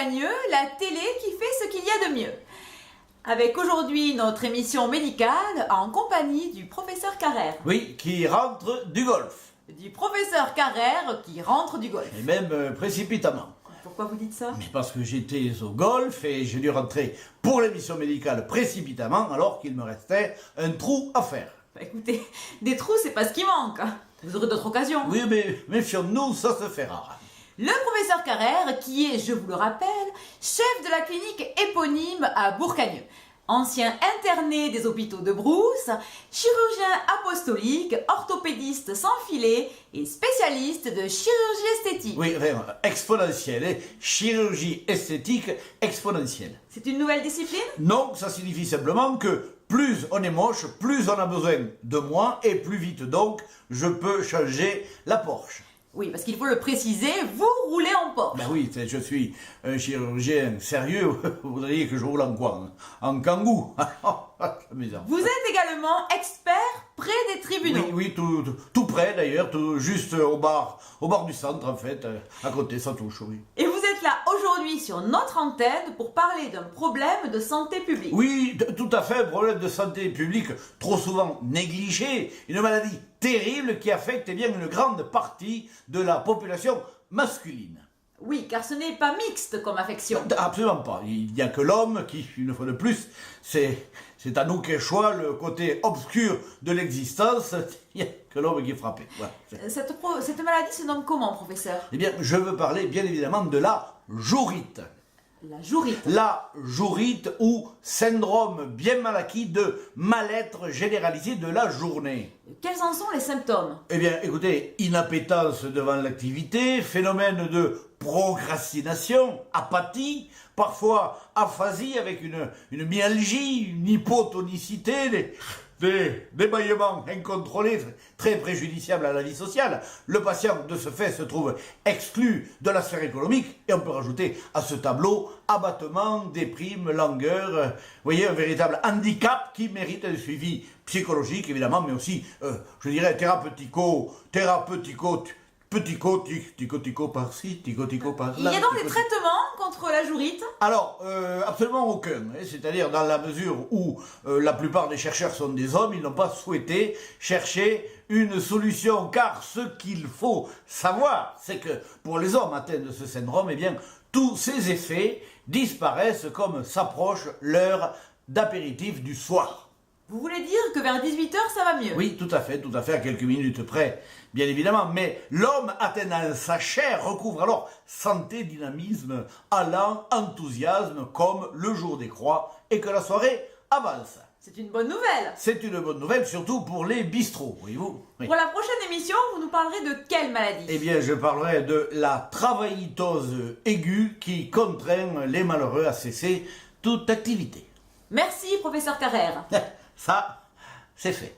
Bourcagneux, la télé qui fait ce qu'il y a de mieux. Avec aujourd'hui notre émission médicale en compagnie du professeur Carrère. Oui, qui rentre du golf. Du professeur Carrère qui rentre du golf. Et même précipitamment. Pourquoi vous dites ça? Mais parce que j'étais au golf et j'ai dû rentrer pour l'émission médicale précipitamment alors qu'il me restait un trou à faire. Bah, écoutez, des trous c'est pas ce qui manque. Vous aurez d'autres occasions. Oui, mais méfions-nous, ça se fait rare. Le professeur Carrère, qui est, je vous le rappelle, chef de la clinique éponyme à Bourcagneux. Ancien interné des hôpitaux de Brousse, chirurgien apostolique, orthopédiste sans filet et spécialiste de chirurgie esthétique. Oui, vraiment, exponentielle, hein. Chirurgie esthétique exponentielle. C'est une nouvelle discipline? Non, ça signifie simplement que plus on est moche, plus on a besoin de moi et plus vite donc je peux changer la Porsche. Oui, parce qu'il faut le préciser, vous roulez en Porsche. Ben oui, je suis un chirurgien sérieux. Vous voudriez que je roule en quoi? En kangou. Amusant. Vous êtes également expert près des tribunaux. Oui, tout près d'ailleurs, juste au bar du centre en fait, à côté, ça touche, oui. Et vous êtes là aujourd'hui sur notre antenne pour parler d'un problème de santé publique. Oui, tout à fait, un problème de santé publique trop souvent négligé, une maladie terrible qui affecte bien une grande partie de la population masculine. Oui, car ce n'est pas mixte comme affection. Absolument pas. Il n'y a que l'homme qui, une fois de plus, c'est à nous qu'échoit le côté obscur de l'existence. Il n'y a que l'homme qui est frappé. Voilà. Cette maladie se nomme comment, professeur? Eh bien, je veux parler bien évidemment de la jourite. La jourite. La jourite ou syndrome bien mal acquis de mal-être généralisé de la journée. Quels en sont les symptômes? Eh bien, écoutez, inappétence devant l'activité, phénomène de procrastination, apathie, parfois aphasie avec une myalgie, une hypotonicité, des bâillements incontrôlés très préjudiciables à la vie sociale. Le patient, de ce fait, se trouve exclu de la sphère économique et on peut rajouter à ce tableau abattement, déprime, langueur, vous voyez, un véritable handicap qui mérite un suivi psychologique, évidemment, mais aussi, je dirais, tico par-ci, tico par-là. Il y a donc des traitements contre la jourite? Alors, absolument aucun. C'est-à-dire dans la mesure où la plupart des chercheurs sont des hommes, ils n'ont pas souhaité chercher une solution, car ce qu'il faut savoir, c'est que pour les hommes atteints de ce syndrome, eh bien, tous ces effets disparaissent comme s'approche l'heure d'apéritif du soir. Vous voulez dire que vers 18h, ça va mieux? Oui, tout à fait, à quelques minutes près, bien évidemment. Mais l'homme atteint dans sa chair recouvre alors santé, dynamisme, allant, enthousiasme, comme le jour des croix, et que la soirée avance. C'est une bonne nouvelle. C'est une bonne nouvelle, surtout pour les bistrots, voyez-vous. Oui. Pour la prochaine émission, vous nous parlerez de quelle maladie? Eh bien, je parlerai de la travaillitose aiguë qui contraint les malheureux à cesser toute activité. Merci, professeur Carrère. Ça, c'est fait.